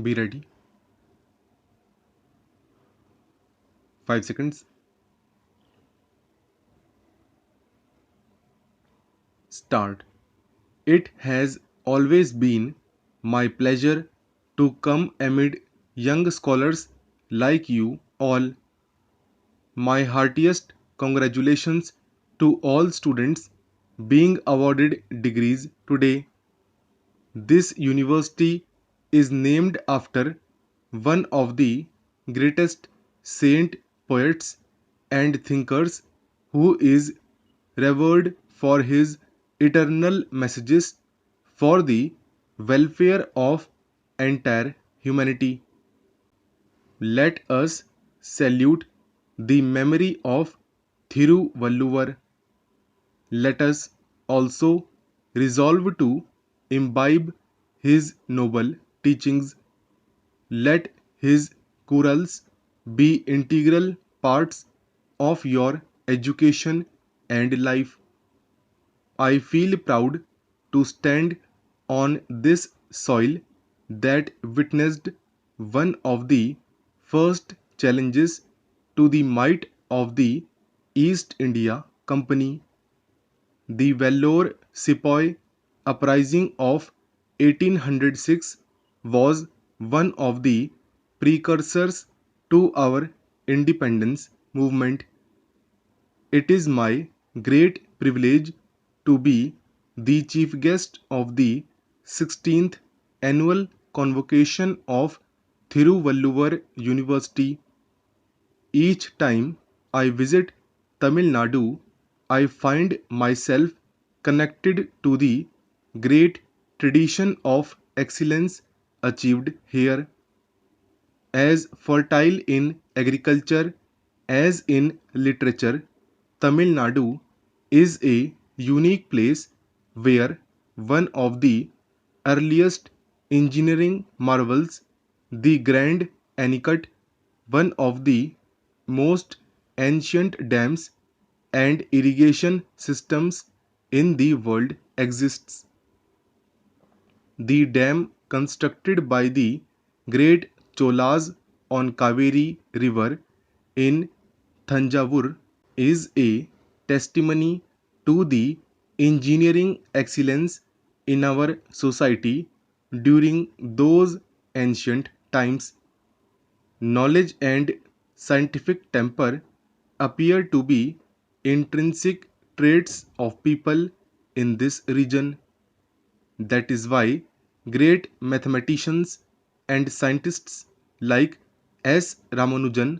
Be ready. 5 seconds. Start. It has always been my pleasure to come amid young scholars like you all. My heartiest congratulations to all students being awarded degrees today. This university is named after one of the greatest saint poets and thinkers who is revered for his eternal messages for the welfare of entire humanity. Let us salute the memory of Thiruvalluvar. Let us also resolve to imbibe his noble teachings. Let his Kurals be integral parts of your education and life. I feel proud to stand on this soil that witnessed one of the first challenges to the might of the East India Company. The Vellore Sepoy uprising of 1806 was one of the precursors to our independence movement. It is my great privilege to be the chief guest of the 16th annual convocation of Thiruvalluvar University. Each time I visit Tamil Nadu, I find myself connected to the great tradition of excellence achieved here. As fertile in agriculture as in literature, Tamil Nadu is a unique place where one of the earliest engineering marvels, the Grand Anicut, one of the most ancient dams and irrigation systems in the world exists. The dam constructed by the great Cholas on Kaveri River in Thanjavur is a testimony to the engineering excellence in our society during those ancient times. Knowledge and scientific temper appear to be intrinsic traits of people in this region. That is why great mathematicians and scientists like S. Ramanujan,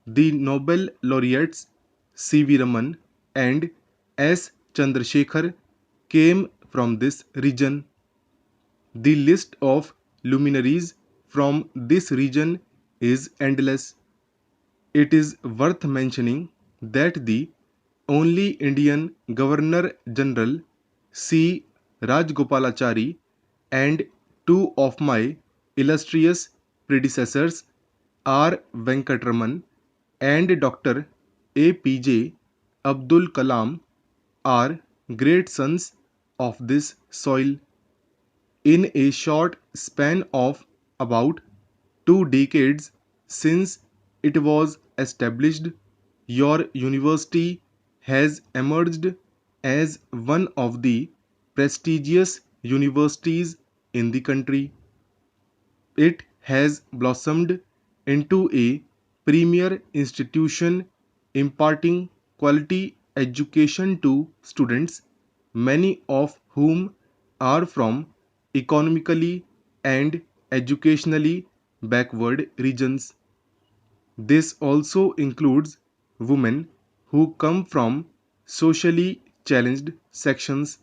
the Nobel laureates C.V. Raman, and S. Chandrasekhar came from this region. The list of luminaries from this region is endless. It is worth mentioning that the only Indian Governor General C. Rajgopalachari and two of my illustrious predecessors R. Venkatraman and Dr. APJ Abdul Kalam are great sons of this soil. In a short span of about 2 decades since it was established, your university has emerged as one of the prestigious universities in the country. It has blossomed into a premier institution imparting quality education to students, many of whom are from economically and educationally backward regions. This also includes women who come from socially challenged sections.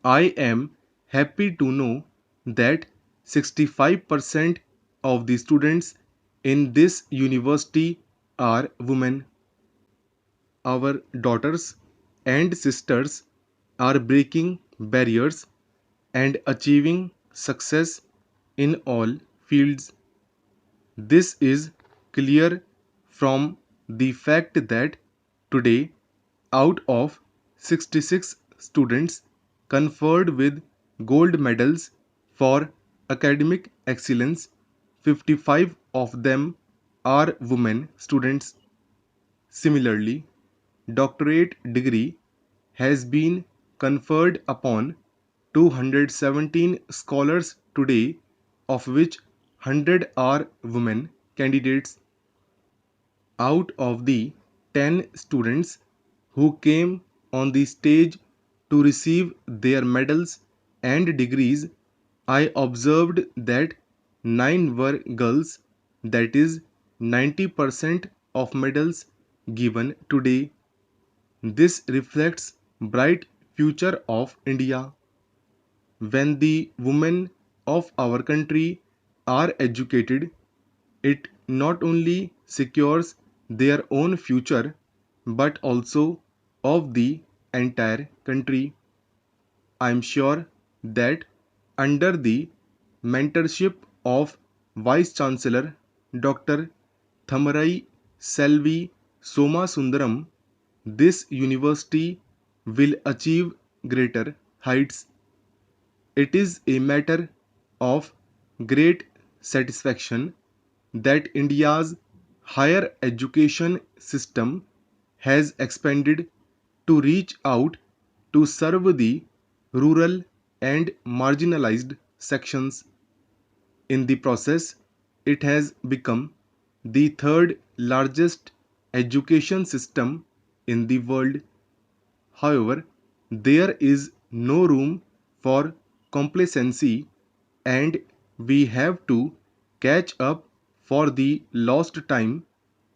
I am happy to know that 65% of the students in this university are women. Our daughters and sisters are breaking barriers and achieving success in all fields. This is clear from the fact that today, out of 66 students conferred with gold medals for academic excellence, 55 of them are women students. Similarly, doctorate degree has been conferred upon 217 scholars today, of which 100 are women candidates. Out of the 10 students who came on the stage to receive their medals and degrees, I observed that 9 were girls, that is, 90% of medals given today. This reflects bright future of India. When the women of our country are educated, it not only secures their own future but also of the entire country. I am sure that under the mentorship of Vice Chancellor Dr. Thamarai Selvi Somasundaram, this university will achieve greater heights. It is a matter of great satisfaction that India's higher education system has expanded to reach out to serve the rural and marginalized sections. In the process, it has become the third largest education system in the world. However, there is no room for complacency, and we have to catch up for the lost time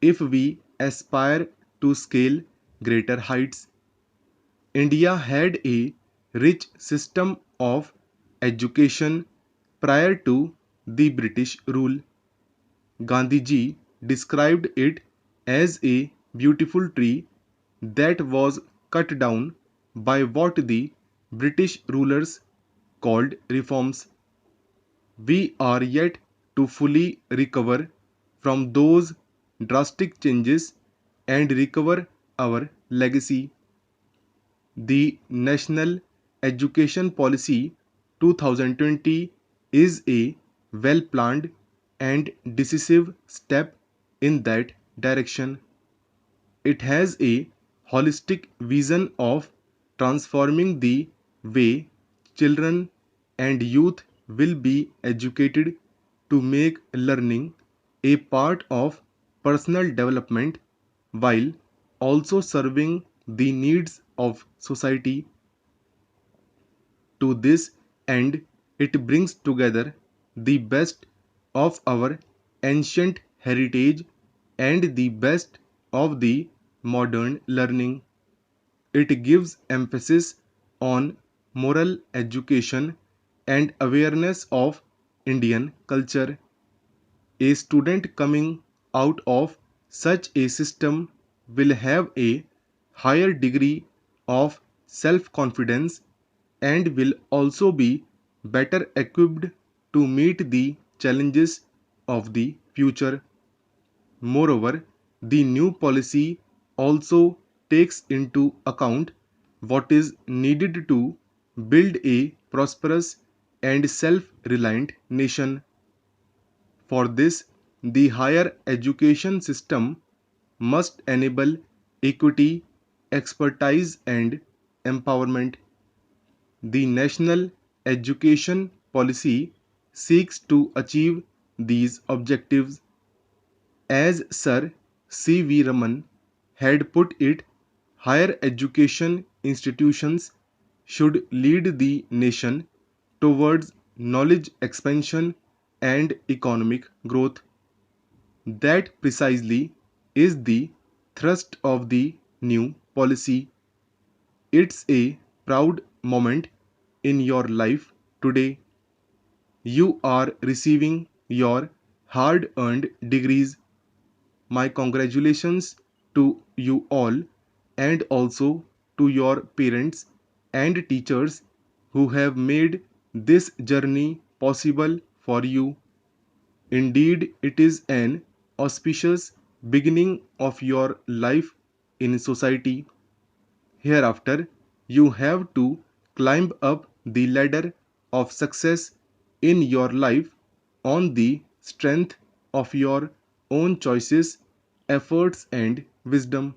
if we aspire to scale greater heights. India had a rich system of education prior to the British rule. Gandhiji described it as a beautiful tree that was cut down by what the British rulers called reforms. We are yet to fully recover from those drastic changes and recover our legacy. The National Education Policy 2020 is a well planned and decisive step in that direction. It has a holistic vision of transforming the way children and youth will be educated to make learning a part of personal development while also serving the needs of society. To this end, it brings together the best of our ancient heritage and the best of the modern learning. It gives emphasis on moral education and awareness of Indian culture. A student coming out of such a system will have a higher degree of self confidence and will also be better equipped to meet the challenges of the future. Moreover, the new policy also takes into account what is needed to build a prosperous and self reliant nation. For this, the higher education system must enable equity, expertise, and empowerment. The national education policy seeks to achieve these objectives. As Sir C. V. Raman had put it, higher education institutions should lead the nation towards knowledge expansion and economic growth. That precisely is the thrust of the new policy. It's a proud moment in your life today. You are receiving your hard earned degrees. My congratulations to you all and also to your parents and teachers who have made this journey possible for you. Indeed, it is an auspicious beginning of your life in society. Hereafter, you have to climb up the ladder of success in your life on the strength of your own choices, efforts, and wisdom.